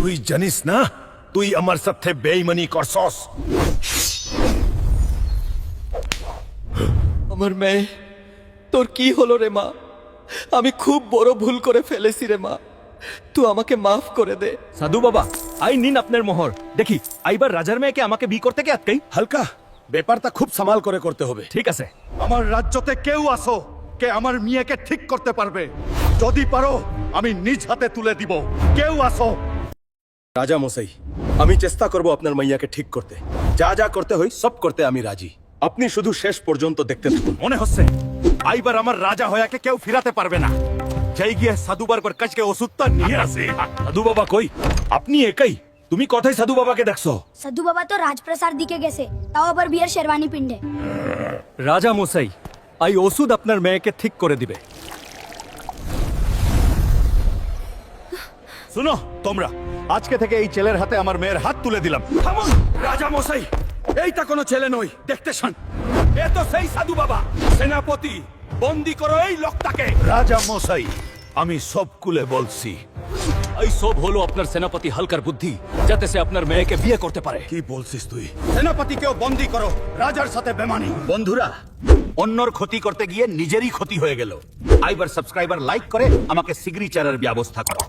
তুই জানিস না তুই আমার সাথে বেইমানি করছস। আমার মেয়ে, তোর কি হলো রে মা? আমি খুব বড় ভুল করে ফেলেছি রে মা, তুই আমাকে মাফ করে দে। সাধু বাবা, আই নিন আপনার মোহর। দেখি আইবার রাজার মেয়েকে আমাকে বি করতে কে আটকাই। হালকা ব্যাপারটা খুব সামাল করে করতে হবে। ঠিক আছে। আমার রাজ্যতে কেউ আসো কে আমার মেয়েকে ঠিক করতে পারবে? যদি পারো আমি নিজ হাতে তুলে দিব। কেউ আসো। রাজা মশাই, আমি চেষ্টা করব আপনার মাইয়াকে ঠিক করতে। যা যা করতে হয় সব করতে আমি রাজি। আপনি শুধু শেষ পর্যন্ত দেখতে থাকুন। মনে হচ্ছে আইবার আমার রাজা হয়াকে কেউ ফিরাতে পারবে না। যাই গিয়ে সাধুবারবার কাজকে ওষুধটা নিয়ে আসে। সাধু বাবা কই? আপনি একাই? তুমি কোথায় সাধু বাবাকে দেখছো? সাধু বাবা তো রাজপ্রাসাদ দিকে গেছে, তাও আবার বিয়ের শেরওয়ানি পিন্ডে। রাজা মশাই, আই ওষুধ আপনার মেয়েকে ঠিক করে দিবে। শুনো তোমরা, আজকে থেকে এই ছেলের হাতে আমার মেয়ের হাত তুলে দিলাম। থামুন রাজা মশাই, এইটা কোনো ছেলে নই, দেখতে শান। এ তো সেই সাধু বাবা। সেনাপতি, বন্দি করো এই লোকটাকে। রাজা মশাই, আমি সব কুলে বলছি। এই সব হলো আপনার সেনাপতি হালকার বুদ্ধি, যাতে সে আপনার মেয়েকে বিয়ে করতে পারে। কি বলছিস তুই? সেনাপতিকেও বন্দি করো, রাজার সাথে বেমানি। বন্ধুরা, অন্যর ক্ষতি করতে গিয়ে নিজেরই ক্ষতি হয়ে গেল। আইবার সাবস্ক্রাইবার লাইক করে আমাকে সিগনেচারের ব্যবস্থা করো।